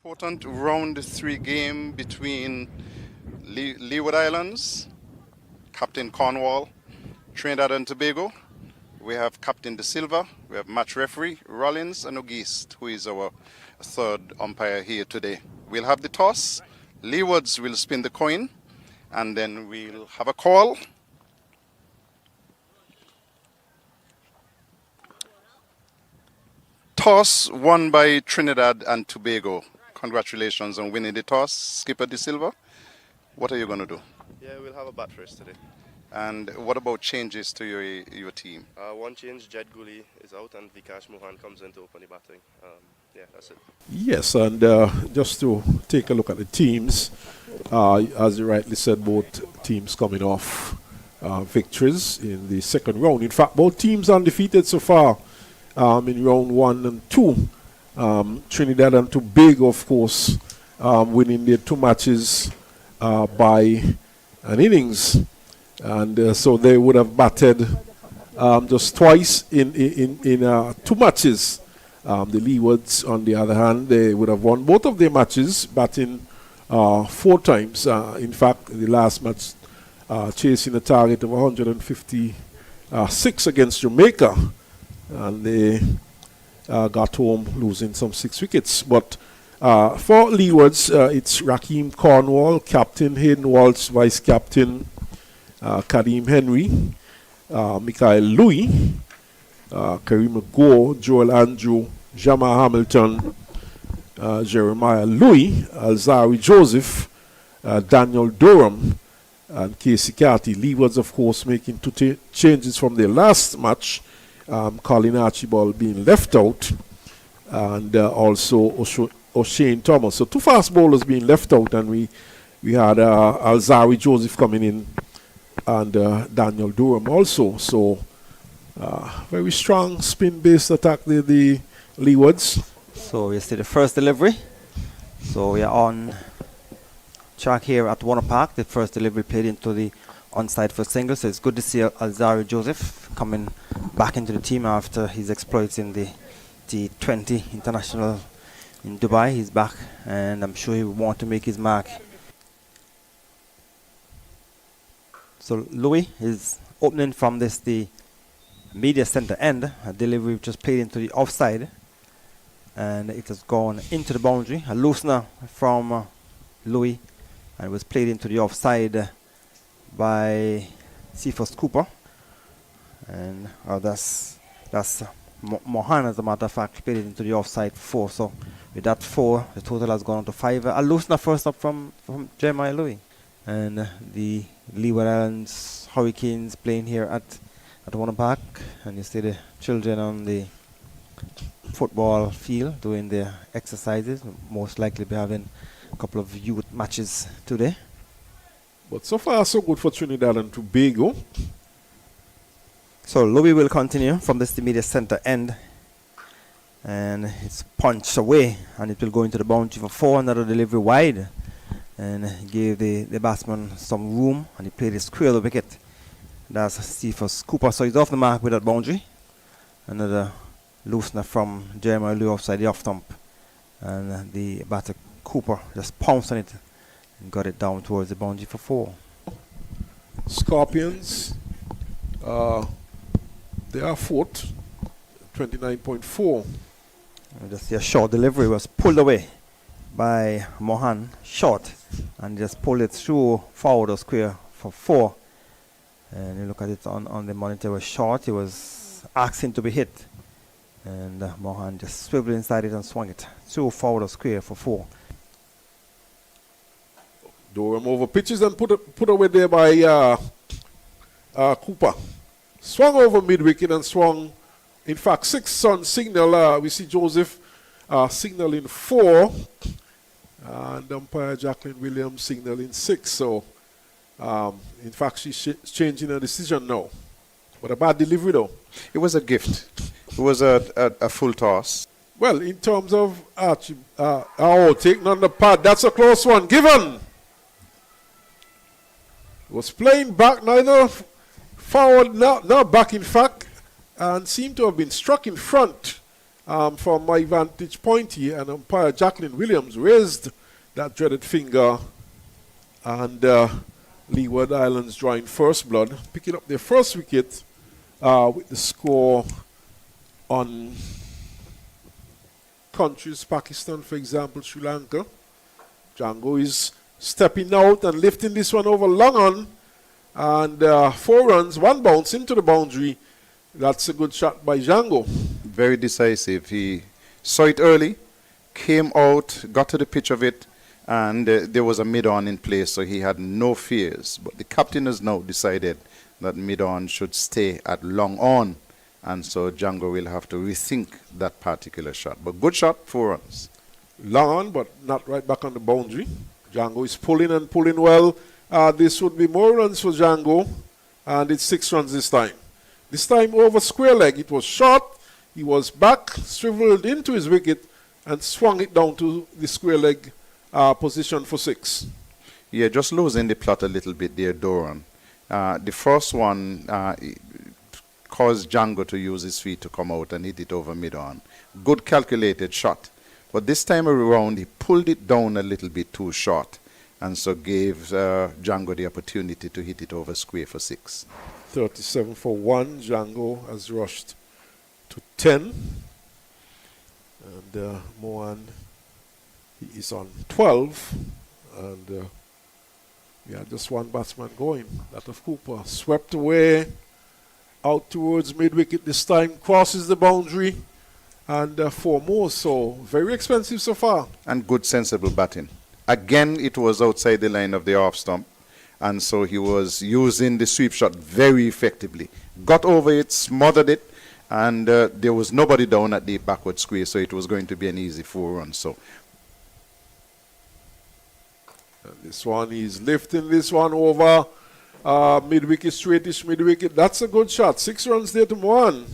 Important round 3 game between Leeward Islands, Captain Cornwall, Trinidad and Tobago. We have Captain De Silva, we have match referee Rollins and Auguste, who is our third umpire here today. We'll have the toss. Leewards will spin the coin, and then we'll have a call. Toss won by Trinidad and Tobago. Congratulations on winning the toss, Skipper De Silva. What are you going to do? Yeah, we'll have a bat first today. And what about changes to your team? One change, Jed Gully is out and Vikash Mohan comes in to open the batting. Yeah, that's it. Yes, and just to take a look at the teams, as you rightly said, both teams coming off victories in the second round. In fact, both teams undefeated so far in round 1 and 2. Trinidad and Tobago, of course, winning their 2 matches by an innings. And so they would have batted just twice in 2 matches. The Leewards, on the other hand, they would have won both of their matches, batting 4 times. In fact, the last match chasing a target of 156 against Jamaica. And they got home losing some 6 wickets. But for Leewards, it's Raheem Cornwall, captain, Hayden Walsh, vice-captain, Kadeem Henry, Michael Louis, Kareem Gore, Joel Andrew, Jamal Hamilton, Jeremiah Louis, Alzari Joseph, Daniel Durham, and Casey Carty. Leewards, of course, making 2 changes from their last match. Colin Archibald being left out, and also O'Shane Thomas. So 2 fast bowlers being left out, and we had Alzari Joseph coming in, and Daniel Durham also. So very strong spin-based attack, the Leewards. So we see the first delivery. So we are on track here at Warner Park. The first delivery played into the onside for single. So it's good to see Alzari Joseph coming back into the team after his exploits in the T20 International in Dubai. He's back, and I'm sure he will want to make his mark. So Louis is opening from the media center end. A delivery which was played into the offside, and it has gone into the boundary. A loosener from Louis, and it was played into the offside by Cephas Cooper. And that's Mohammed, as a matter of fact, played it into the offside 4. So with that 4, the total has gone to 5. A loosener first up from Jeremiah Louis. And the Leeward Islands Hurricanes playing here at Warner Park. And you see the children on the football field doing their exercises. Most likely be having a couple of youth matches today. But so far, so good for Trinidad and Tobago. So Louis will continue from the media center end. And it's punched away, and it will go into the boundary for 4. Another delivery wide. And gave the batsman some room, and he played a square the wicket. That's Cephas Cooper. So he's off the mark with that boundary. Another loosener from Jeremiah Louis offside the off stump. And the batter Cooper just pounced on it and got it down towards the boundary for 4. Scorpions, they are 4th, 29.4. Just a short delivery was pulled away by Mohan, short, and just pulled it through forward or square for 4. And you look at it on the monitor, it was short. It was asking to be hit, and Mohan just swiveled inside it and swung it through forward or square for 4. Durham over pitches and put away there by Cooper. Swung over mid-wicket and swung, in fact, 6 on signal. We see Joseph signaling 4. And umpire Jacqueline Williams signaling 6. So, in fact, she's changing her decision now. But a bad delivery, though. It was a gift. It was a full toss. Well, in terms of taking on the pad, that's a close one. Given. Was playing back, neither forward, now back, in fact, and seemed to have been struck in front from my vantage point here, and umpire Jacqueline Williams raised that dreaded finger, and Leeward Islands drawing first blood, picking up their first wicket with the score on countries, Pakistan, for example, Sri Lanka. Django is stepping out and lifting this one over long on, and 4 runs, 1 bounce into the boundary. That's a good shot by Django. Very decisive. He saw it early, came out, got to the pitch of it, and there was a mid-on in place, so he had no fears. But the captain has now decided that mid-on should stay at long on, and so Django will have to rethink that particular shot. But good shot, 4 runs. Long on, but not right back on the boundary. Django is pulling and pulling well. This would be more runs for Django, and it's 6 runs this time. This time over square leg. It was short. He was back, swiveled into his wicket, and swung it down to the square leg position for 6. Yeah, just losing the plot a little bit there, Doran. The first one caused Django to use his feet to come out and hit it over mid-on. Good calculated shot. But this time around, he pulled it down a little bit too short, and so gave Django the opportunity to hit it over square for 6. 37 for 1. Django has rushed to 10. And Mohan, he is on 12. And just one batsman going. That of Cooper. Swept away out towards mid-wicket this time. Crosses the boundary. And 4 more. So very expensive so far. And good sensible batting. Again, it was outside the line of the off stump. And so he was using the sweep shot very effectively. Got over it, smothered it, and there was nobody down at the backward square, so it was going to be an easy 4 runs. So and this one, he's lifting this one over mid-wicket, straightish mid-wicket. That's a good shot. 6 runs there to Mohan.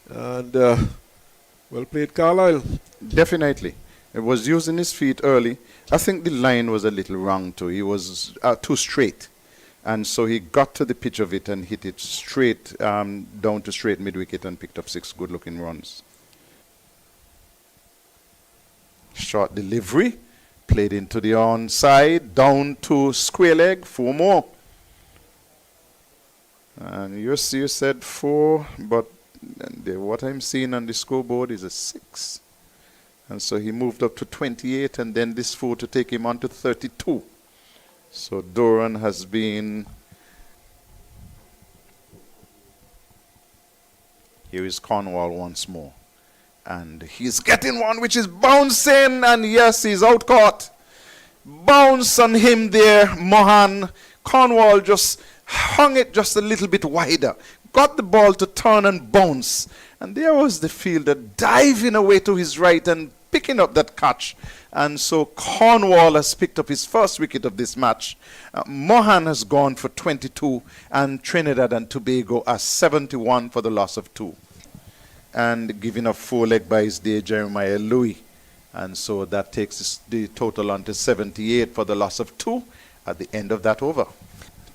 And well played, Carlisle. Definitely. It was using his feet early. I think the line was a little wrong too. He was too straight. And so he got to the pitch of it and hit it straight down to straight mid-wicket and picked up 6 good-looking runs. Short delivery. Played into the onside. Down to square leg. 4 more. And you said 4, but what I'm seeing on the scoreboard is a 6. And so he moved up to 28, and then this 4 to take him on to 32. So Doran has been... Here is Cornwall once more. And he's getting one which is bouncing, and yes, he's out caught. Bounce on him there, Mohan. Cornwall just hung it just a little bit wider. Got the ball to turn and bounce. And there was the fielder diving away to his right and picking up that catch. And so Cornwall has picked up his first wicket of this match. Mohan has gone for 22, and Trinidad and Tobago are 71 for the loss of 2. And giving up 4 leg byes there, Jeremiah Louis. And so that takes the total on to 78 for the loss of 2 at the end of that over.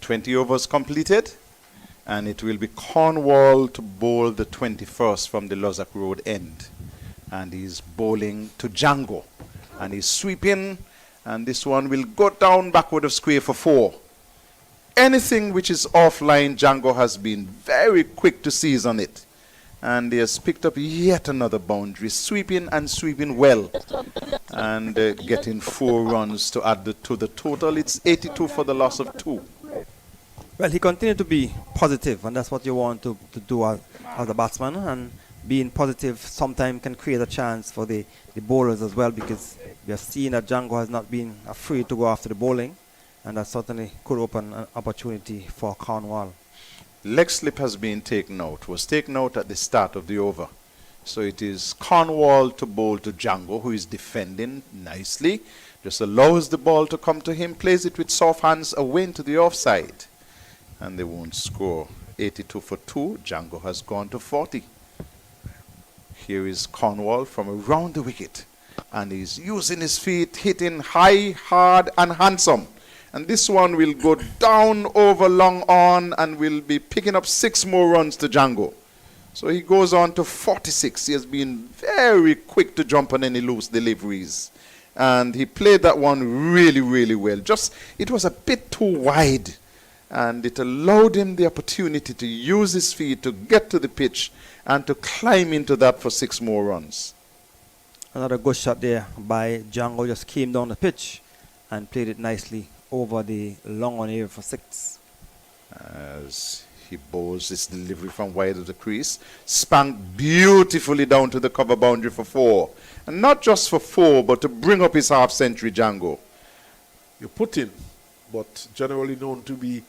20 overs completed. And it will be Cornwall to bowl the 21st from the Lozak Road end. And he's bowling to Django. And he's sweeping. And this one will go down backward of square for 4. Anything which is offline, Django has been very quick to seize on it. And he has picked up yet another boundary, sweeping and sweeping well. And getting 4 runs to add to the total. It's 82 for the loss of 2. Well, he continued to be positive, and that's what you want to do as a batsman. And being positive sometimes can create a chance for the bowlers as well, because we have seen that Django has not been afraid to go after the bowling, and that certainly could open an opportunity for Cornwall. Leg slip has been taken out, was taken out at the start of the over. So it is Cornwall to bowl to Django, who is defending nicely, just allows the ball to come to him, plays it with soft hands away into the offside. And they won't score. 82 for 2. Django has gone to 40. Here is Cornwall from around the wicket. And he's using his feet, hitting high, hard, and handsome. And this one will go down over long on and will be picking up 6 more runs to Django. So he goes on to 46. He has been very quick to jump on any loose deliveries. And he played that one really, really well. Just, it was a bit too wide. And it allowed him the opportunity to use his feet to get to the pitch and to climb into that for 6 more runs. Another good shot there by Django, just came down the pitch and played it nicely over the long on area for 6. As he bowls this delivery from wide of the crease, spanked beautifully down to the cover boundary for 4. And not just for 4, but to bring up his half-century Django. You put in, but generally known to be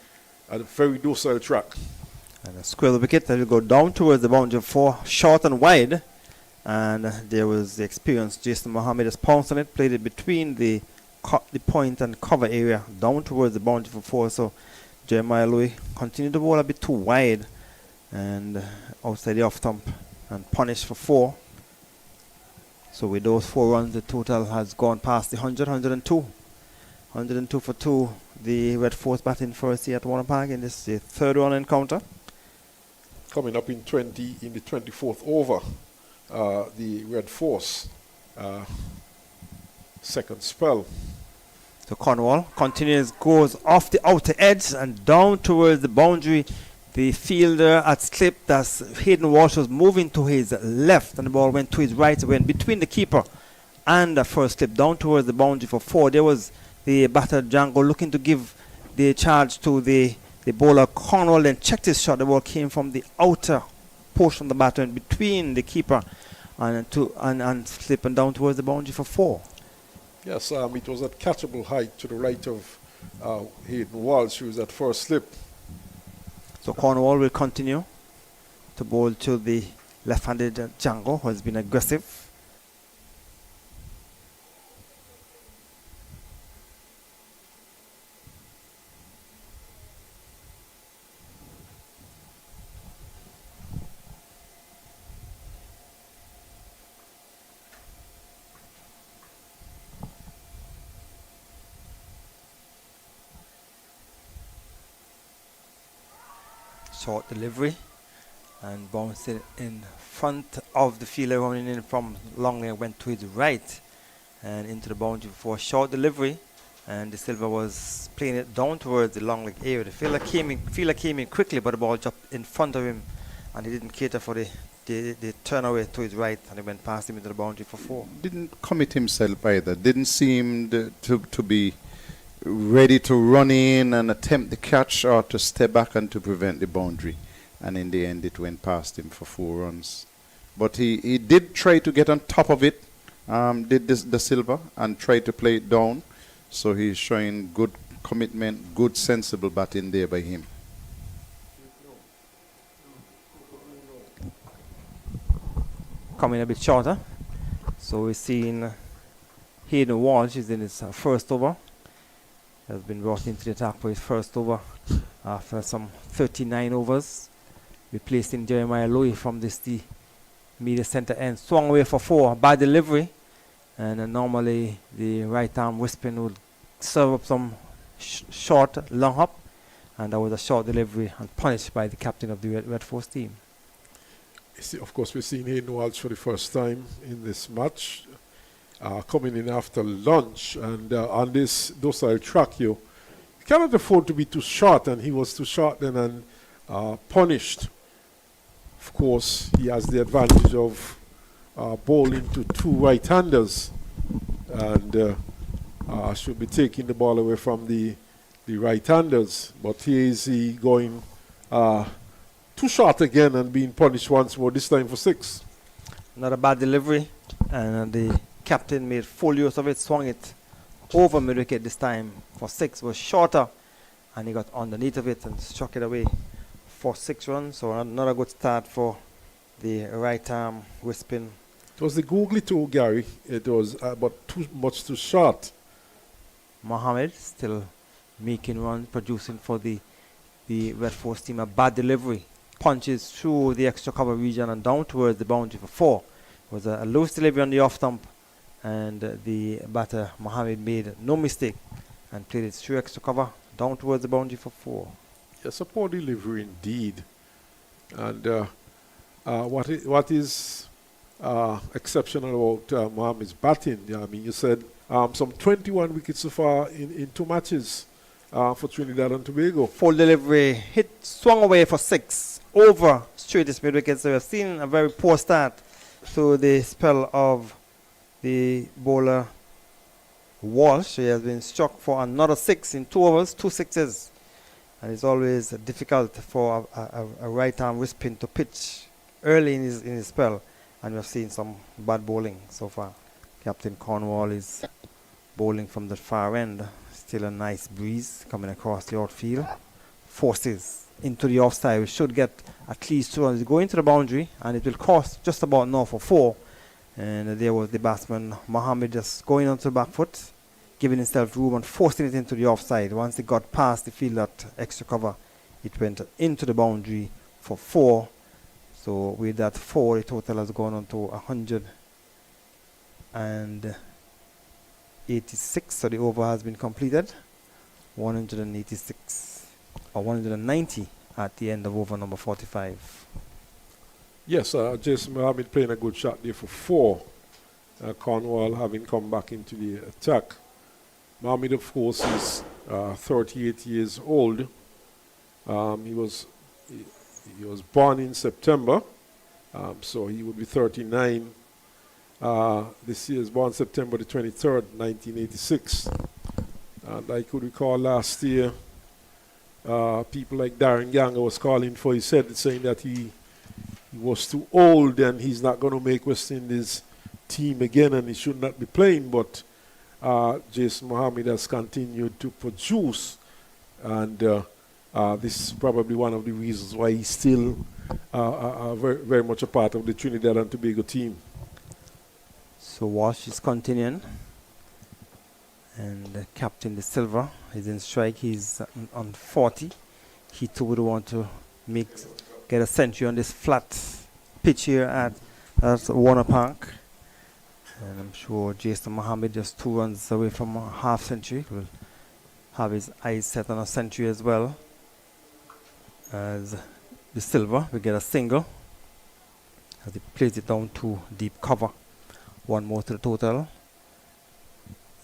a very docile track. And a square wicket that will go down towards the boundary for 4, short and wide. And there was the experience. Jason Mohammed has pounced on it, played it between the point and cover area down towards the boundary for 4. So Jeremiah Louis continued to bowl a bit too wide and outside the off stump and punished for 4. So with those 4 runs, the total has gone past the 100, 102. 102 for 2. The Red Force batting first here at Warner Park in this the 3rd run encounter. Coming up in the 24th over, the Red Force second spell. So Cornwall continues, goes off the outer edge and down towards the boundary. The fielder at slip, that's Hayden Walsh, was moving to his left and the ball went to his right. It went between the keeper and the first slip down towards the boundary for 4. There was the batter Django looking to give the charge to the bowler Cornwall, then checked his shot. The ball came from the outer portion of the batter and between the keeper and slip and down towards the boundary for 4. Yes, it was at catchable height to the right of Hayden Walsh, who was at first slip. So Cornwall will continue to bowl to the left-handed Django, who has been aggressive. Short delivery and bounced it in front of the fielder running in from long leg, went to his right and into the boundary for a short delivery, and the Silva was playing it down towards the long leg area. The fielder came in quickly, but the ball dropped in front of him and he didn't cater for the turn away to his right, and he went past him into the boundary for 4. Didn't commit himself either. Didn't seem to be ready to run in and attempt the catch or to step back and to prevent the boundary. And in the end, it went past him for 4 runs. But he did try to get on top of it, the Silva, and try to play it down. So he's showing good commitment, good sensible batting there by him. Coming a bit shorter. So we're seeing Hayden Walsh is in his first over. Has been brought into the attack for his first over after some 39 overs. Replacing Jeremiah Louis from the media center end. Swung away for 4. Bad delivery. And normally the right arm Wispin would serve up some short long hop. And that was a short delivery and punished by the captain of the Red Force team. Of course, we're seeing Hayden Walsh for the first time in this match. Coming in after lunch, and on this docile track, you cannot afford to be too short, and he was too short then and punished. Of course, he has the advantage of bowling to 2 right-handers, and should be taking the ball away from the right-handers. But here is he going too short again and being punished once more, this time for 6. Not a bad delivery, and the captain made full use of it, swung it over mid-wicket this time for 6, was shorter, and he got underneath of it and struck it away for 6 runs. So another good start for the right arm Wispin. It was the googly toe, Gary. It was but too much too short. Mohammed still making runs, producing for the Red Force team. A bad delivery, punches through the extra cover region and down towards the boundary for 4. It was a loose delivery on the off stump, and the batter Mohammed made no mistake and played it through extra cover down towards the boundary for 4. Yes, a poor delivery indeed. And what is exceptional about Mohammed's batting? Yeah, I mean, you said some 21 wickets so far in 2 matches for Trinidad and Tobago. Full delivery, hit, swung away for 6, over straightest mid wicket. So we have seen a very poor start to the spell of the bowler Walsh. He has been struck for another 6 in 2 overs, 2 sixes. And it's always difficult for a right-arm wrist pin to pitch early in his spell. And we've seen some bad bowling so far. Captain Cornwall is bowling from the far end. Still a nice breeze coming across the outfield. Forces into the offside. We should get at least 2 runs. Go into the boundary, and it will cost just about now for 4. And there was the batsman Mohammed just going onto the back foot, giving himself room and forcing it into the offside. Once it got past the field at extra cover, it went into the boundary for 4. So with that 4, the total has gone on to 186. So the over has been completed. 186 or 190 at the end of over number 45. Yes, Jason Mohammed playing a good shot there for 4. Cornwall having come back into the attack. Mohammed, of course, is 38 years old. He was born in September, so he would be 39. This year is born September the 23rd, 1986. And I could recall last year, people like Darren Younger was calling for his head, saying that he was too old and he's not going to make West Indies team again and he should not be playing. But Jason Mohammed has continued to produce, and this is probably one of the reasons why he's still very, very much a part of the Trinidad and Tobago team. So Walsh is continuing, and Captain Silva is in strike. He's on 40. He too would want to get a century on this flat pitch here at Warner Park. And I'm sure Jason Mohammed, just 2 runs away from a half century, will have his eyes set on a century as well. As the Silva will get a single as he plays it down to deep cover. 1 more to the total.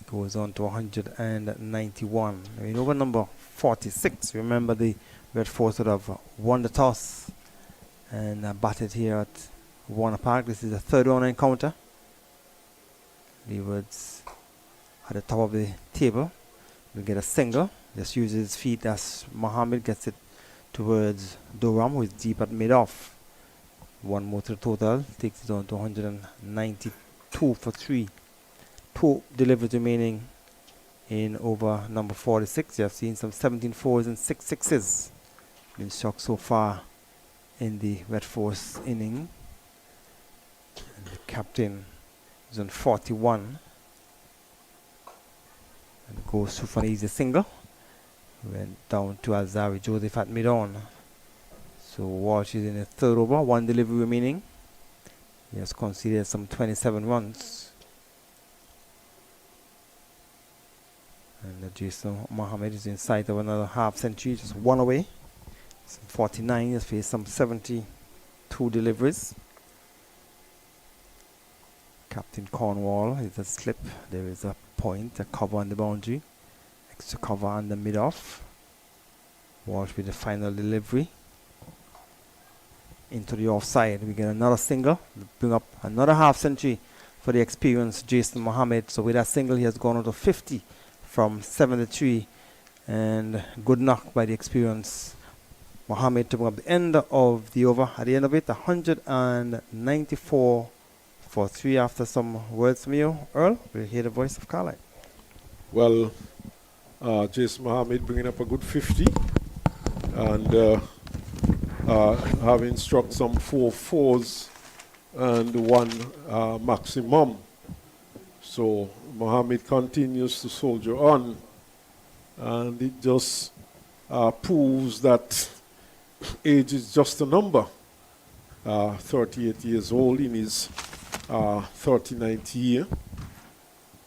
It goes on to 191. In over number 46, remember the Red Force would have won the toss and batted here at Warner Park. This is the 3rd round encounter. Leewards at the top of the table will get a single. Just uses his feet as Mohammed gets it towards Durham, who is deep at mid-off. 1 more to the total, takes it on to 192 for 3. 2 deliveries remaining in over number 46. You have seen some 17 fours and 6 sixes. Been struck so far in the Red Force inning. And the captain is on 41. And goes through for an easy single. Went down to Alzari Joseph at mid-on. So Walsh is in the 3rd over, 1 delivery remaining. He has conceded some 27 runs. And Jason Mohammed is in sight of another half century, just 1 away. Some 49, he has faced some 72 deliveries. Captain Cornwall is a slip. There is a point, a cover on the boundary. Extra cover on the mid-off. Walsh with the final delivery. Into the offside. We get another single. Bring up another half century for the experienced Jason Mohammed. So with that single, he has gone out to 50 from 73. And good knock by the experienced Mohammed to bring up the end of the over. At the end of it, 194 for 3. After some words from you, Earl, we'll hear the voice of Carlisle. Well, Jason Mohammed bringing up a good 50 and having struck some 4 fours and 1 maximum. So Mohammed continues to soldier on, and it just proves that age is just a number. 38 years old in his 39th year,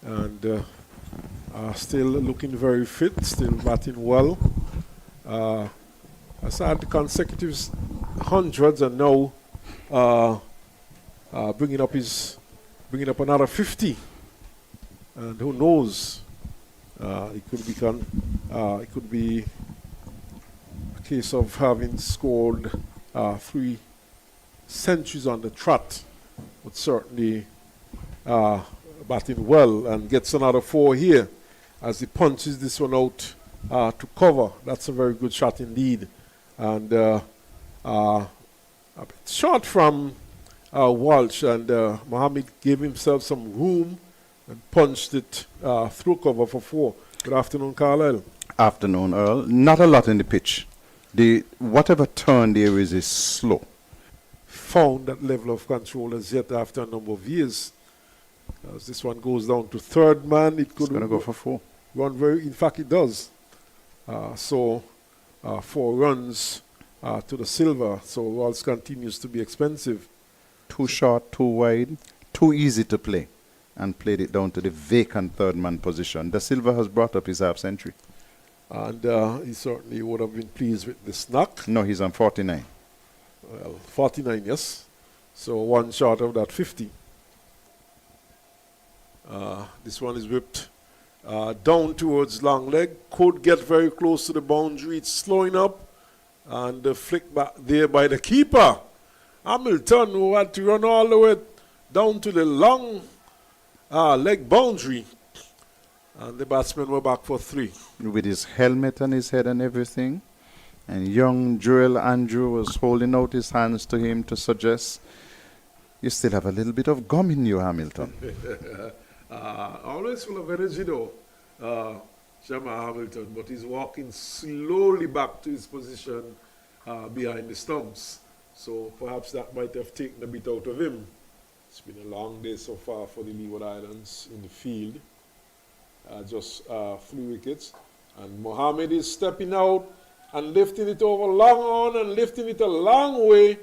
and still looking very fit, still batting well. Has had consecutive hundreds, and now bringing up another 50, and who knows? It could be a case of having scored 3 centuries on the trot, but certainly batting well, and gets another 4 here as he punches this one out to cover. That's a very good shot indeed, and a bit short from Walsh, and Mohammed gave himself some room and punched it through cover for 4. Good afternoon, Carlisle. Afternoon, Earl. Not a lot in the pitch. Whatever turn there is slow. Found that level of control as yet after a number of years. As this one goes down to third man, it could going to go for 4. Run very. In fact, it does. 4 runs to the Silva. So Walsh continues to be expensive. Too short, too wide, too easy to play, and played it down to the vacant third man position. The Silva has brought up his half century. And he certainly would have been pleased with this knock. No, he's on 49. Well, 49, yes. So 1 short of that 50. This one is whipped down towards long leg. Could get very close to the boundary. It's slowing up. And the flick back there by the keeper. Hamilton, who had to run all the way down to the long leg boundary. And the batsmen were back for 3. With his helmet on his head and everything. And young Joel Andrew was holding out his hands to him to suggest, you still have a little bit of gum in you, Hamilton. Always full of energy though, Jamal Hamilton, but he's walking slowly back to his position behind the stumps. So perhaps that might have taken a bit out of him. It's been a long day so far for the Leeward Islands in the field. Just 3 wickets. And Mohammed is stepping out and lifting it over long on and lifting it a long way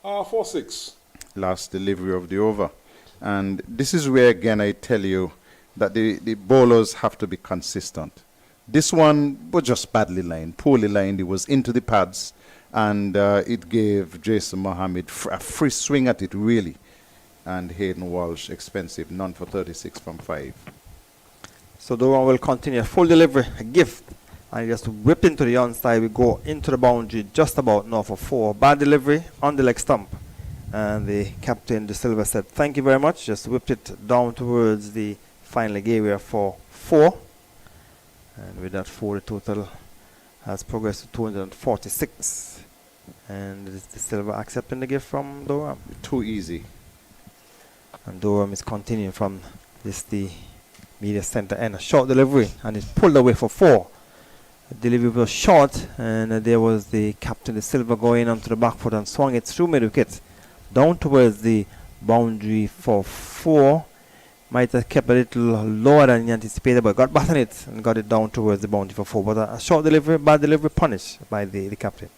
for 6. Last delivery of the over. And this is where, again, I tell you that the bowlers have to be consistent. This one was just badly lined, poorly lined. It was into the pads, and it gave Jason Mohammed a free swing at it, really. And Hayden Walsh, expensive, none for 36 from 5. So the one will continue. Full delivery, a gift. And just whip into the onside. We go into the boundary just about now for 4. Bad delivery on the leg stump. And the captain, De Silva, said, thank you very much. Just whipped it down towards the final leg area for 4. And with that 4, the total has progressed to 246. And it is De Silva accepting the gift from Durham. Too easy. And Durham is continuing from the media center end. A short delivery, and it's pulled away for 4. The delivery was short, and there was the captain, De Silva, going onto the back foot and swung it through mid-wicket down towards the boundary for 4. Might have kept a little lower than he anticipated, but got back on it and got it down towards the boundary for 4. But a short delivery, bad delivery, punished by the captain.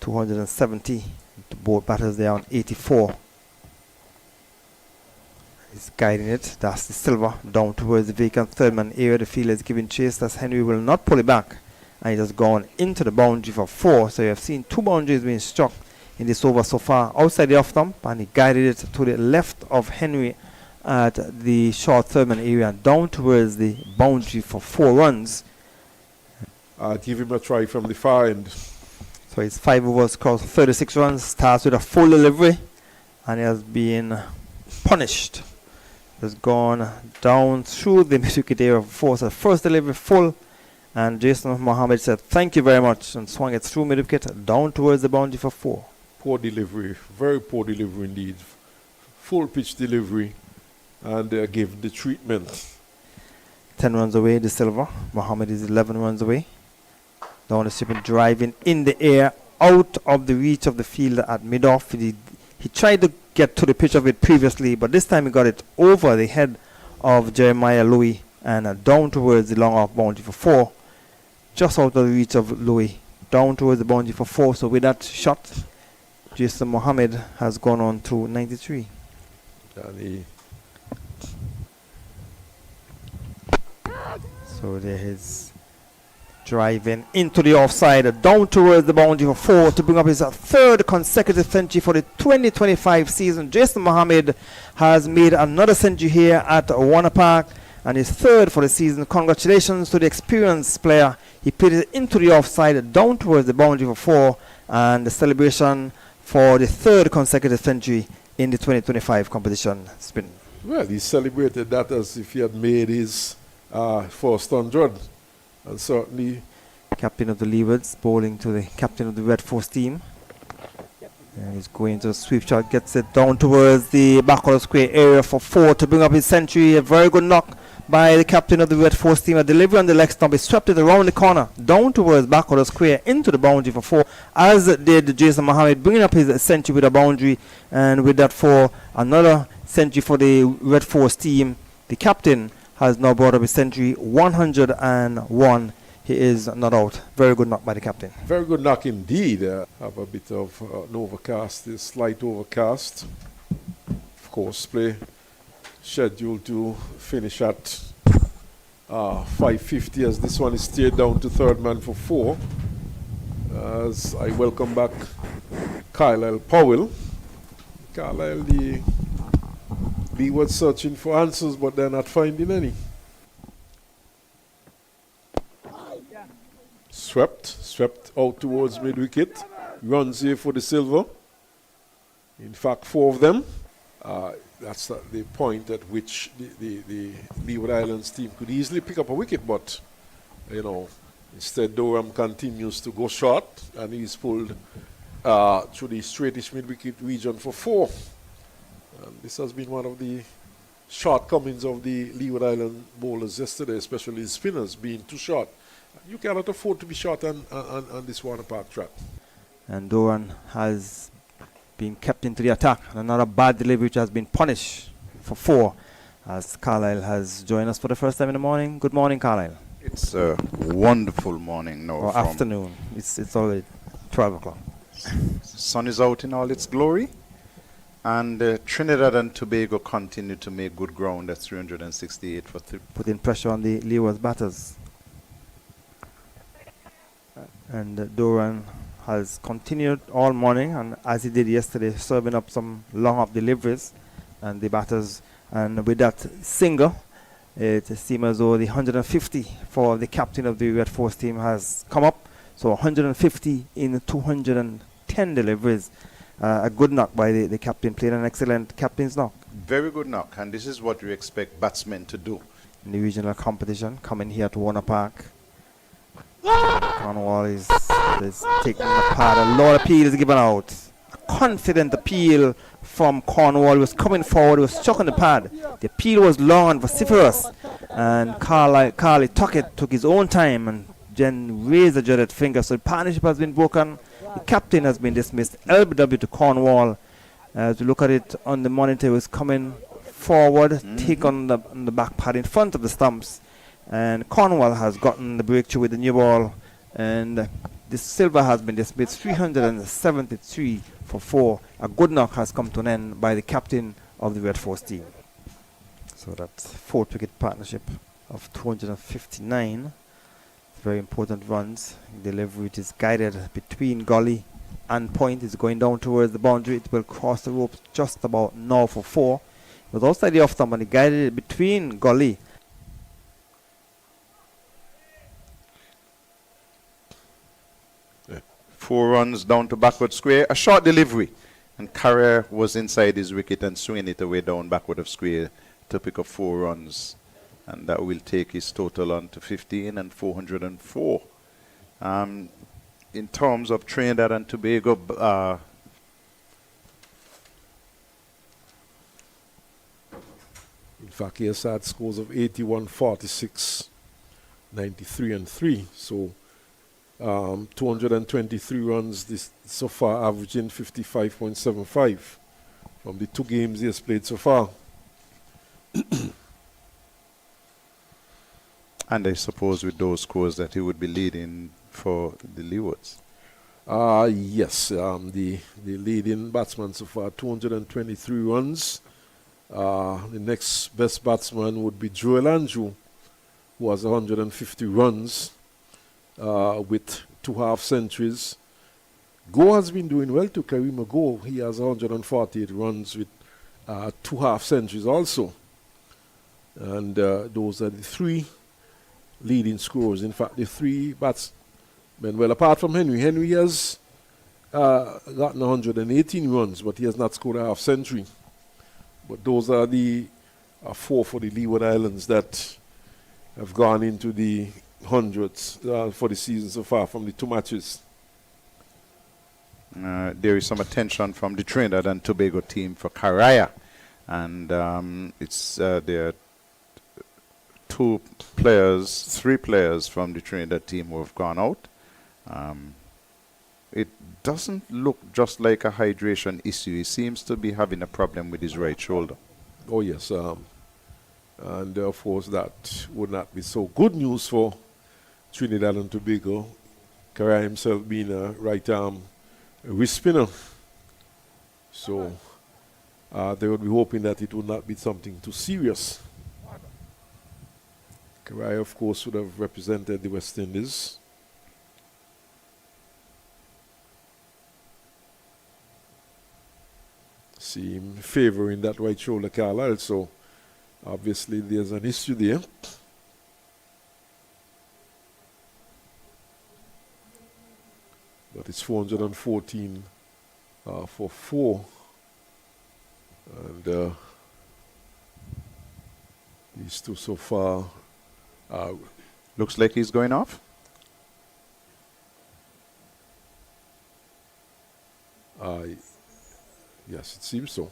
270. The both batters there on 84. He's guiding it. That's the Silva down towards the vacant third man area. The fielder is giving chase. As Henry will not pull it back. And he has gone into the boundary for 4. So you have seen 2 boundaries being struck in this over so far. Outside the off stump, and he guided it to the left of Henry at the short third man area, down towards the boundary for 4 runs. Give him a try from the far end. So his 5 overs cost 36 runs. Starts with a full delivery, and he has been punished. Has gone down through the mid-wicket area for 4. So first delivery full, and Jason Mohammed said thank you very much and swung it through mid-wicket down towards the boundary for 4. Poor delivery, very poor delivery indeed. Full pitch delivery, and gave the treatment. 10 runs away, De Silva. Mohammed is 11 runs away. Down the strip and driving in the air, out of the reach of the fielder at mid-off. He tried to get to the pitch of it previously, but this time he got it over the head of Jeremiah Louis and down towards the long off boundary for 4. Just out of the reach of Louis, down towards the boundary for 4. So with that shot, Jason Mohammed has gone on to 93. So there is Driving into the offside, down towards the boundary for 4 to bring up his third consecutive century for the 2025 season. Jason Mohammed has made another century here at Warner Park and his third for the season. Congratulations to the experienced player. He put it into the offside, down towards the boundary for 4, and the celebration for the third consecutive century in the 2025 competition. Spin. Well, he celebrated that as if he had made his first 100. And certainly, Captain of the Leewards bowling to the captain of the Red Force team. And he's going to the sweep shot, gets it down towards the back of the square area for 4 to bring up his century. A very good knock by the captain of the Red Force team. A delivery on the leg stump. He swept it around the corner, down towards back of the square, into the boundary for 4, as did Jason Mohammed, bringing up his century with a boundary. And with that 4, another century for the Red Force team. The captain has now brought up his century, 101. He is not out. Very good knock by the captain. very good knock indeed. Have a bit of an overcast, a slight overcast. Of course, play scheduled to finish at 5:50 as this one is steered down to third man for 4. As I welcome back Kyle Powell. Carlisle, the Leewards searching for answers, but they're not finding any. Swept out towards mid-wicket. Runs here for the Silva. In fact, 4 of them. That's the point at which the Leeward Islands team could easily pick up a wicket, but, instead Durham continues to go short, and he's pulled through the straightish mid-wicket region for 4. And this has been one of the shortcomings of the Leeward Island bowlers yesterday, especially the spinners being too short. You cannot afford to be short on this Warner Park track. And Doran has been kept into the attack. Another bad delivery which has been punished for 4, as Carlisle has joined us for the first time in the morning. Good morning, Carlisle. It's a wonderful morning now. Or afternoon. It's already 12 o'clock. Sun is out in all its glory. And Trinidad and Tobago continue to make good ground at 368 for 3. Putting pressure on the Leewards batters. And Doran has continued all morning, and as he did yesterday, serving up some long-up deliveries, and the batters, and with that single, it seems as though the 150 for the captain of the Red Force team has come up. So 150 in 210 deliveries. A good knock by the captain, played an excellent captain's knock. Very good knock, and this is what we expect batsmen to do. In the regional competition, coming here to Warner Park. Cornwall is taking the pad. A lot of appeal is given out. A confident appeal from Cornwall. He was coming forward, he was chucking the pad. The appeal was long and vociferous, and Carly Tuckett took his own time and then raised the dreaded finger. So the partnership has been broken. The captain has been dismissed. LBW to Cornwall. As you look at it on the monitor, he was coming forward, take on the back pad in front of the stumps. And Cornwall has gotten the breakthrough with the new ball. And this Silva has been dismissed, 373 for 4. A good knock has come to an end by the captain of the Red Force team. So that's 4-wicket partnership of 259. Very important runs. Delivery, it is guided between gully and point. It's going down towards the boundary. It will cross the ropes just about now for 4. It was outside the off stump, and it guided it between gully. Yeah. 4 runs down to backward square. A short delivery, and Carrier was inside his wicket and swinging it away down backward of square to pick up 4 runs. And that will take his total on to 15 and 404. In terms of Trinidad and Tobago, in fact, he has had scores of 81, 46, 93 and 3. So 223 runs this so far, averaging 55.75 from the 2 games he has played so far. And I suppose with those scores that he would be leading for the Leewards. Yes, the leading batsman so far, 223 runs. The next best batsman would be Joel Andrew, who has 150 runs. with 2 half centuries. Go has been doing well to Karima Go. He has 148 runs with 2 half centuries also. And those are the 3 leading scorers. In fact, the 3 batsmen, well, apart from Henry. Henry has gotten 118 runs, but he has not scored a half century. But those are the 4 for the Leeward Islands that have gone into the hundreds for the season so far from the 2 matches. There is some attention from the Trinidad and Tobago team for Karaya. And it's there are 3 players from the Trinidad team who have gone out. It doesn't look just like a hydration issue. He seems to be having a problem with his right shoulder. Oh, yes. And of course, that would not be so good news for Trinidad and Tobago. Karaya himself being a right arm wrist spinner. So they would be hoping that it would not be something too serious. Karaya, of course, would have represented the West Indies. See him favoring that right shoulder, Carlisle. So obviously there's an issue there. But it's 414 for 4. And these 2 so far. Looks like he's going off. Yes, it seems so.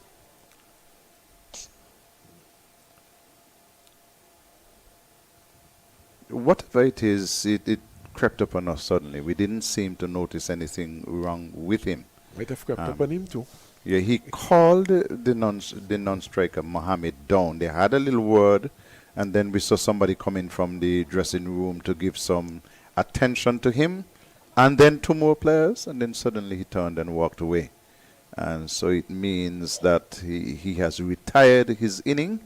Whatever it is, it crept upon us suddenly. We didn't seem to notice anything wrong with him. Might have crept upon him too. Yeah, he called the non-striker Mohammed down. They had a little word, and then we saw somebody come in from the dressing room to give some attention to him, and then 2 more players, and then suddenly he turned and walked away. And so it means that he has retired his inning.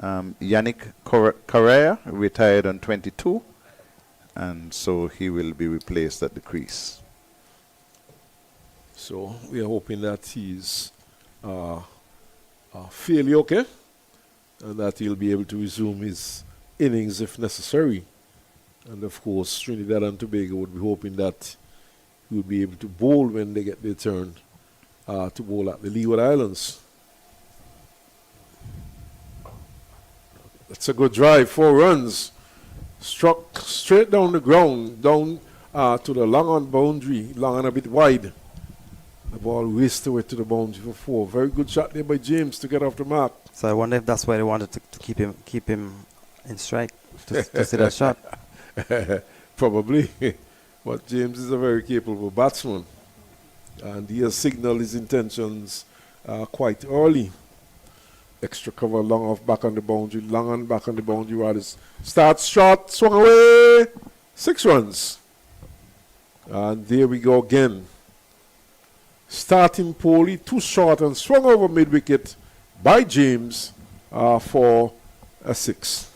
Yannick Correa retired on 22, and so he will be replaced at the crease. So we are hoping that he's fairly okay, and that he'll be able to resume his innings if necessary. And of course, Trinidad and Tobago would be hoping that he will be able to bowl when they get their turn to bowl at the Leeward Islands. That's a good drive, 4 runs. Struck straight down the ground, down to the long on boundary, long and a bit wide. The ball whisked away to the boundary for 4. Very good shot there by James to get off the mark. So I wonder if that's why they wanted to keep him in strike to see that shot. Probably. But James is a very capable batsman. And he has signaled his intentions quite early. Extra cover, long off back on the boundary, long on back on the boundary. Riders starts shot, swung away, 6 runs. And there we go again. Starting poorly, too short, and swung over mid-wicket by James for a 6.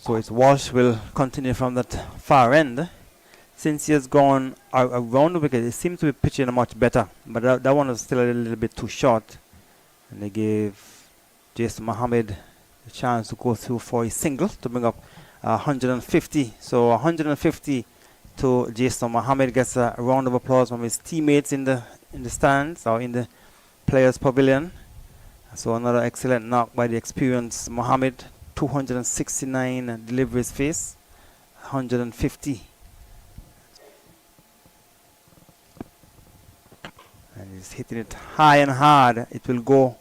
So it's Walsh will continue from that far end. Since he has gone around the wicket, he seems to be pitching much better. But that one was still a little bit too short. And they gave Jason Mohammed a chance to go through for a single to bring up 150. So 150 to Jason Mohammed gets a round of applause from his teammates in the stands or in the players' pavilion. So another excellent knock by the experienced Mohammed. 269 deliveries face, 150. And he's hitting it high and hard. It will go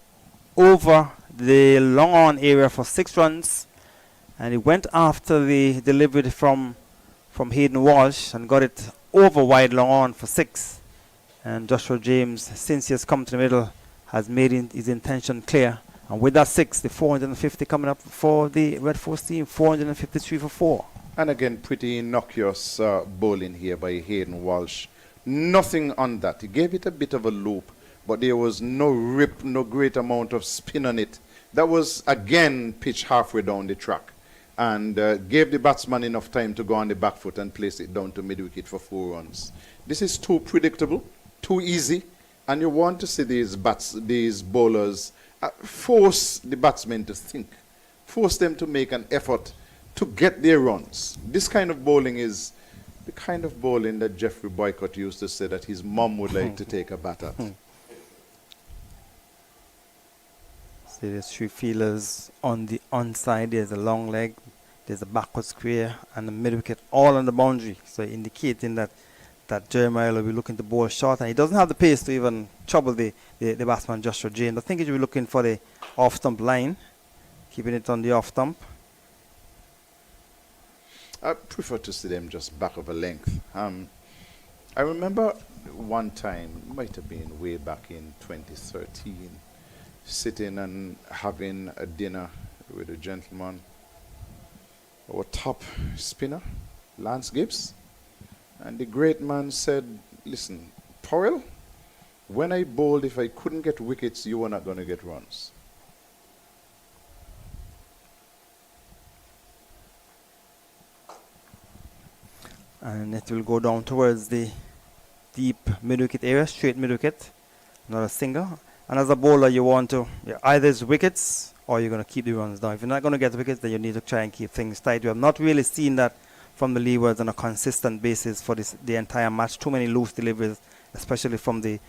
over the long on area for 6 runs. And he went after the delivery from Hayden Walsh and got it over wide long on for 6. And Joshua James, since he has come to the middle, has made his intention clear. And with that 6, the 450 coming up for the Red Force team, 453 for 4. And again, pretty innocuous bowling here by Hayden Walsh. Nothing on that. He gave it a bit of a loop, but there was no rip, no great amount of spin on it. That was, again, pitched halfway down the track. and gave the batsman enough time to go on the back foot and place it down to mid-wicket for 4 runs. This is too predictable, too easy, and you want to see these bowlers force the batsmen to think, force them to make an effort to get their runs. This kind of bowling is the kind of bowling that Jeffrey Boycott used to say that his mom would like to take a bat at. See, there's 3 fielders on the onside. There's a long leg, there's a backward square, and a mid wicket all on the boundary. So indicating that Jeremiah will be looking to bowl short, and he doesn't have the pace to even trouble the batsman Joshua James. I think he should be looking for the off stump line, keeping it on the off stump. I prefer to see them just back of a length. I remember one time, might have been way back in 2013, sitting and having a dinner with a gentleman, our top spinner, Lance Gibbs. And the great man said, listen, Powell, when I bowled, if I couldn't get wickets, you were not going to get runs. And it will go down towards the deep mid-wicket area, straight mid-wicket, not a single. And as a bowler, you want to, either it's wickets or you're going to keep the runs down. If you're not going to get wickets, then you need to try and keep things tight. We have not really seen that from the Leewards on a consistent basis for the entire match. Too many loose deliveries, especially from the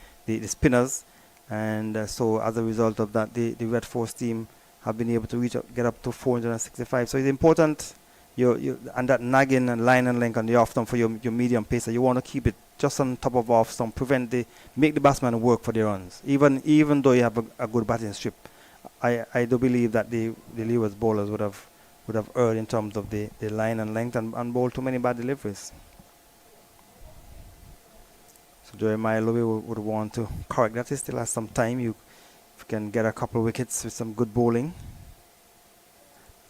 spinners. And so as a result of that, the Red Force team have been able to get up to 465. So it's important, and that nagging and line and length on the off stump for your medium pacer, you want to keep it just on top of off stump, make the batsman work for the runs. Even though you have a good batting strip, I do believe that the Leewards bowlers would have erred in terms of the line and length and bowled too many bad deliveries. So Jeremiah Louis would want to correct that. He still has some time. If you can get a couple of wickets with some good bowling.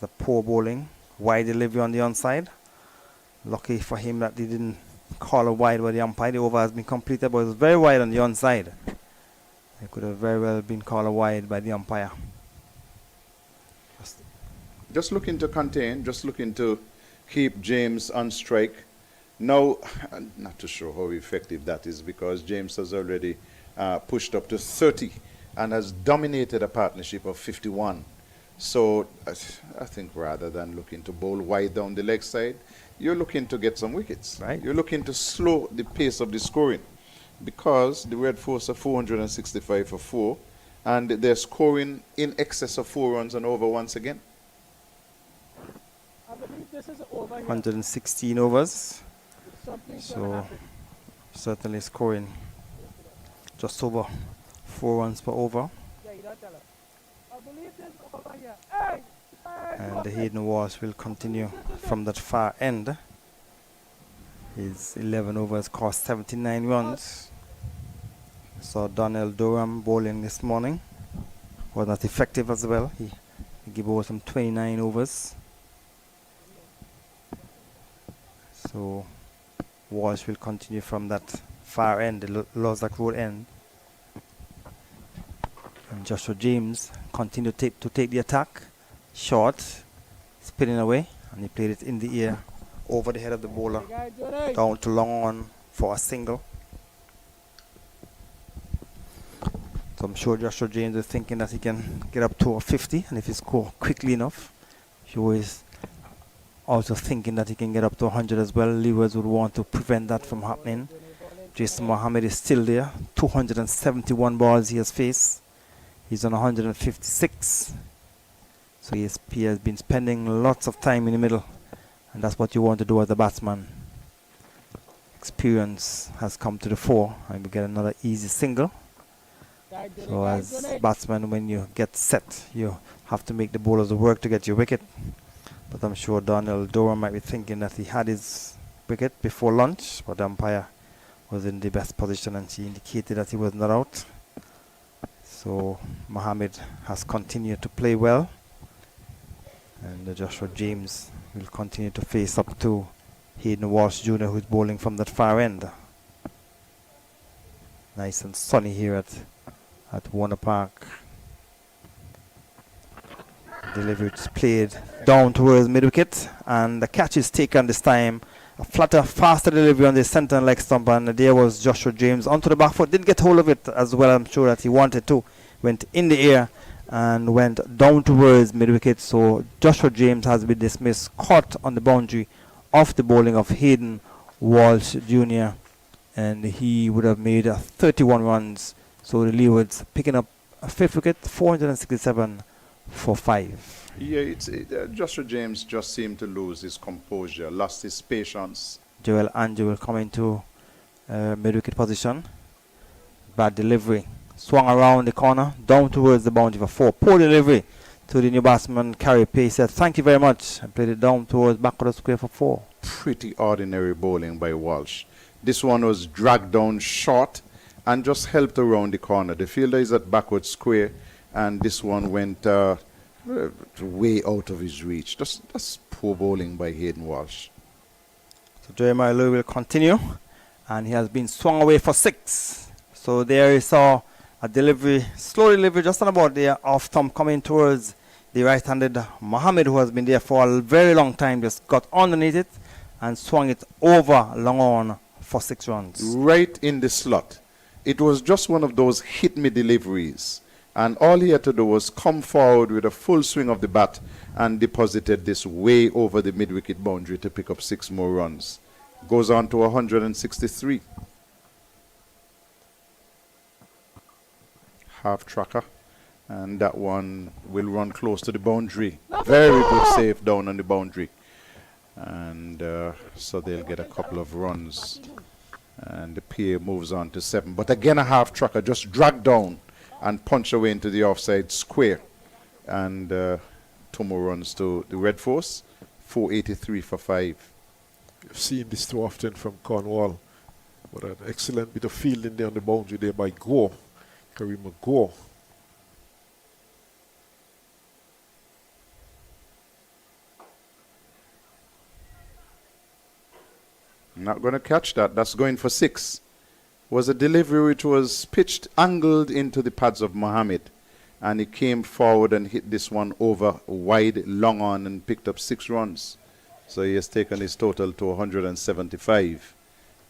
The poor bowling, wide delivery on the onside. Lucky for him that he didn't call a wide by the umpire. The over has been completed, but it was very wide on the onside. It could have very well been called a wide by the umpire. Just looking to contain, just looking to keep James on strike. Now, not too sure how effective that is, because James has already pushed up to 30 and has dominated a partnership of 51. So I think rather than looking to bowl wide down the leg side, you're looking to get some wickets. Right. You're looking to slow the pace of the scoring, because the Red Force are 465 for 4, and they're scoring in excess of 4 runs and over once again. I believe this is over here. 116 overs. Something's So gonna happen. certainly scoring just over 4 runs per over. Yeah, you don't tell us. I believe this is over here. Hey! And the Hayden Walsh will continue from that far end. His 11 overs cost 79 runs. Saw Donnell Durham bowling this morning. Was not effective as well. He gave over some 29 overs. So Walsh will continue from that far end, the Lozak Road end. And Joshua James continued to take the attack. Short, spinning away, and he played it in the air over the head of the bowler, down to long on for a single. So I'm sure Joshua James is thinking that he can get up to a 50, and if he score quickly enough, he is also thinking that he can get up to 100 as well. Leewards would want to prevent that from happening. Jason Mohammed is still there. 271 balls he has faced. He's on 156. So he has been spending lots of time in the middle, and that's what you want to do as a batsman. Experience has come to the fore, and we get another easy single. So as batsman, when you get set, you have to make the bowlers work to get your wicket. But I'm sure Donnell Durham might be thinking that he had his wicket before lunch, but the umpire was in the best position and she indicated that he was not out. So Mohammed has continued to play well, and Joshua James will continue to face up to Hayden Walsh Jr., who's bowling from that far end. Nice and sunny here at Warner Park. Delivery is played down towards mid-wicket, and the catch is taken this time. A flatter, faster delivery on the centre leg stump, and there was Joshua James onto the back foot. Didn't get hold of it as well, I'm sure, that he wanted to. Went in the air and went down towards mid-wicket. So Joshua James has been dismissed, caught on the boundary of the bowling of Hayden Walsh Jr. And he would have made 31 runs. So the Leewards picking up a fifth wicket, 467 for 5. Yeah, Joshua James just seemed to lose his composure, lost his patience. Joel Andrew will come into mid-wicket position. Bad delivery. Swung around the corner, down towards the boundary for 4. Poor delivery to the new batsman, Carey Pace. Said, thank you very much. And played it down towards back of the square for 4. Pretty ordinary bowling by Walsh. This one was dragged down short and just helped around the corner. The fielder is at backward square, and this one went way out of his reach. That's poor bowling by Hayden Walsh. So Jeremiah Lowe will continue, and he has been swung away for 6. So there he saw a delivery, slow delivery, just on about there, off stump coming towards the right-handed Mohammed, who has been there for a very long time, just got underneath it and swung it over long on for 6 runs. Right in the slot. It was just one of those hit-me deliveries. And all he had to do was come forward with a full swing of the bat and deposited this way over the mid-wicket boundary to pick up 6 more runs. Goes on to 163. Half tracker. And that one will run close to the boundary. Very good save down on the boundary. And so they'll get a couple of runs. And the PA moves on to 7. But again, a half tracker just dragged down and punch away into the offside square. And 2 more runs to the Red Force. 483 for 5. You've seen this too often from Cornwall. But an excellent bit of fielding there on the boundary there by Gore. Karima Gore. Not going to catch that. That's going for 6. Was a delivery which was pitched, angled into the pads of Mohammed. And he came forward and hit this one over wide, long on, and picked up 6 runs. So he has taken his total to 175.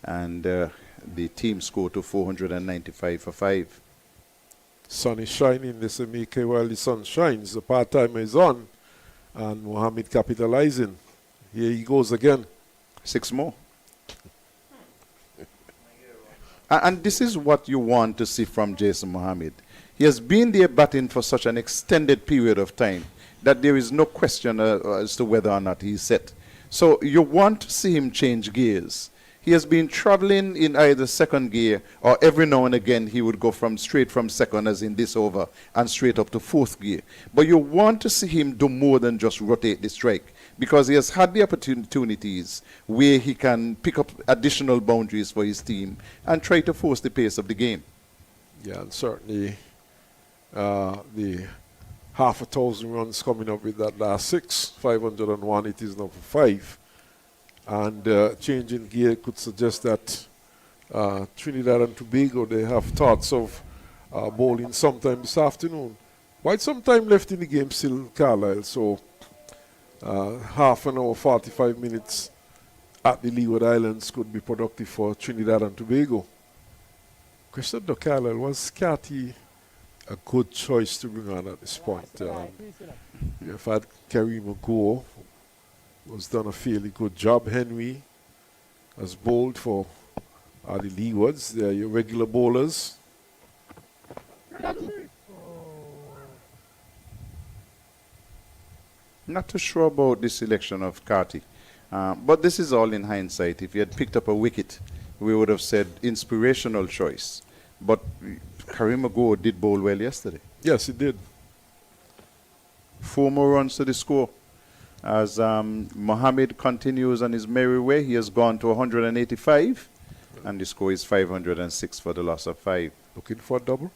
And the team score to 495 for 5. Sun is shining, they say, make hay while the sun shines. The part-timer is on. And Mohammed capitalizing. Here he goes again. 6 more. And this is what you want to see from Jason Mohammed. He has been there batting for such an extended period of time that there is no question as to whether or not he's set. So you want to see him change gears. He has been traveling in either second gear, or every now and again he would go straight from second, as in this over, and straight up to 4th gear. But you want to see him do more than just rotate the strike, because he has had the opportunities where he can pick up additional boundaries for his team and try to force the pace of the game. Yeah, and certainly the 1,000 runs coming up with that last 6, 501, it is now for 5. And changing gear could suggest that Trinidad and Tobago, they have thoughts of bowling sometime this afternoon. Quite some time left in the game still, Carlisle, so half an hour, 45 minutes at the Leeward Islands could be productive for Trinidad and Tobago. Question to Carlisle, was Cathy a good choice to bring on at this point? You've had Karima Gore, who's done a fairly good job. Henry has bowled for the Leewards. They are your regular bowlers. Not too sure about the selection of Carty. But this is all in hindsight. If he had picked up a wicket, we would have said inspirational choice. But Karima Gore did bowl well yesterday. Yes, he did. 4 more runs to the score. As Mohammed continues on his merry way, he has gone to 185. And the score is 506 for the loss of 5. Looking for a double?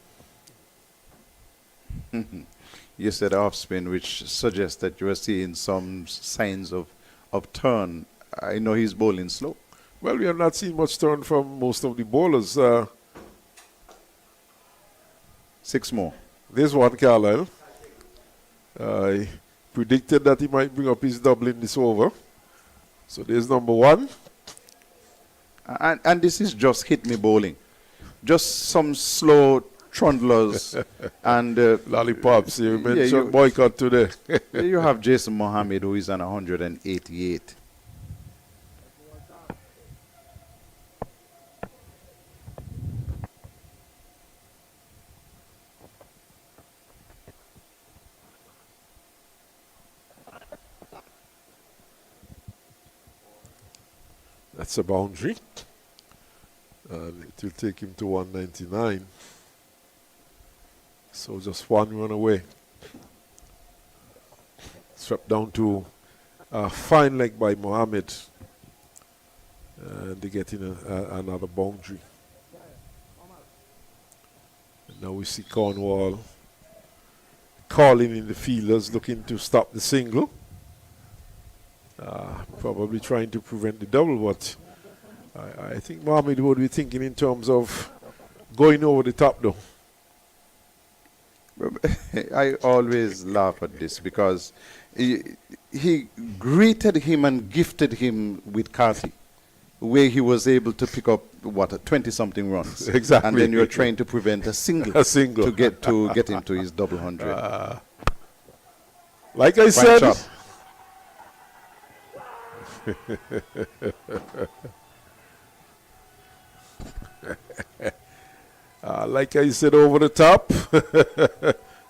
You said off spin, which suggests that you are seeing some signs of turn. I know he's bowling slow. Well, we have not seen much turn from most of the bowlers. 6 more. There's one, Carlisle. predicted that he might bring up his double in this over. So there's number 1. And this is just hit me bowling. Just some slow trundlers and lollipops. You mentioned you, boycott today. you have Jason Mohammed, who is on 188. That's a boundary. And it will take him to 199. So just 1 run away. Swept down to a fine leg by Mohammed. And they get in another boundary. And now we see Cornwall calling in the fielders, looking to stop the single. Probably trying to prevent the double, but I think Mohammed would be thinking in terms of going over the top, though. I always laugh at this because he greeted him and gifted him with Kasi, where he was able to pick up, what, 20-something runs. Exactly. And then you're trying to prevent a single, to get him to his double 100. Like I said... Chop. Like I said, over the top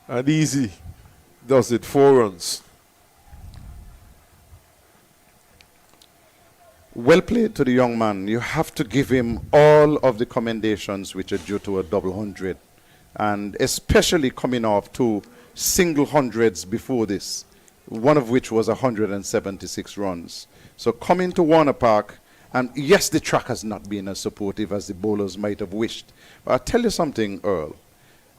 and easy does it. 4 runs. Well played to the young man. You have to give him all of the commendations which are due to a double 100, and especially coming off 2 single hundreds before this, one of which was 176 runs. So coming to Warner Park, and yes, the track has not been as supportive as the bowlers might have wished. But I'll tell you something, Earl.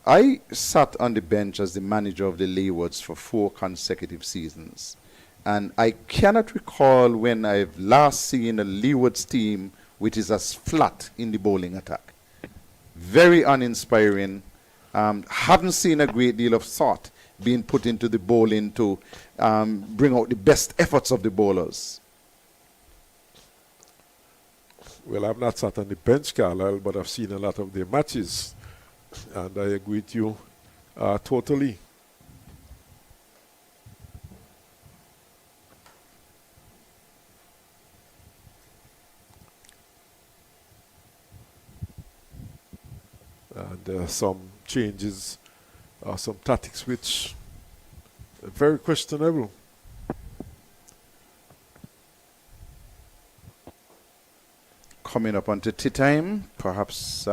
I sat on the bench as the manager of the Leewards for 4 consecutive seasons. And I cannot recall when I've last seen a Leewards team which is as flat in the bowling attack. Very uninspiring. Haven't seen a great deal of thought being put into the bowling to bring out the best efforts of the bowlers. Well, I've not sat on the bench, Carlisle, but I've seen a lot of their matches. And I agree with you totally. And some changes, some tactics which are very questionable. Coming up onto tea time, perhaps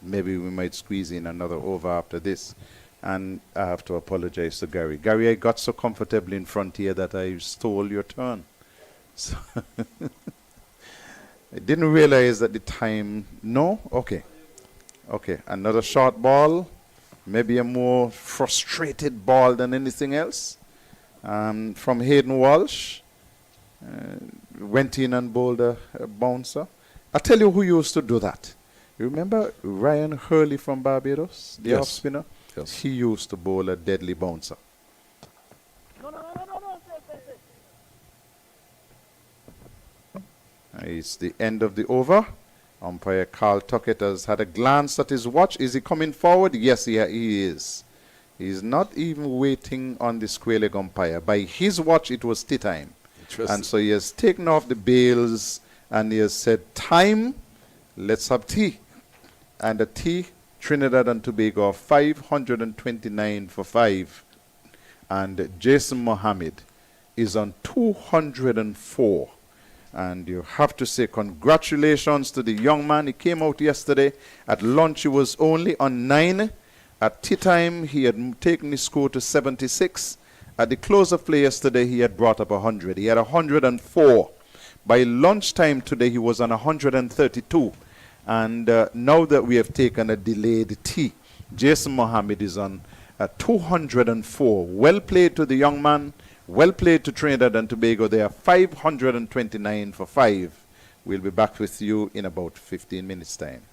maybe we might squeeze in another over after this. And I have to apologize to Gary. Gary, I got so comfortable in front here that I stole your turn. So I didn't realize at the time. No? Okay. Okay, another short ball. Maybe a more frustrated ball than anything else. From Hayden Walsh. Went in and bowled a bouncer. I'll tell you who used to do that. You remember Ryan Hurley from Barbados, the off spinner? Yes. He used to bowl a deadly bouncer. It's the end of the over. Umpire Carl Tuckett has had a glance at his watch. Is he coming forward? Yes, he is. He's not even waiting on the square leg umpire. By his watch, it was tea time. And so he has taken off the bails and he has said, time, let's have tea. And the tea, Trinidad and Tobago, 529 for 5. And Jason Mohammed is on 204. And you have to say congratulations to the young man. He came out yesterday. At lunch, he was only on 9. At tea time, he had taken his score to 76. At the close of play yesterday, he had brought up 100. He had 104. By lunchtime today, he was on 132. And now that we have taken a delayed tea, Jason Mohammed is on 204. Well played to the young man. Well played to Trinidad and Tobago. They are 529 for 5. We'll be back with you in about 15 minutes' time.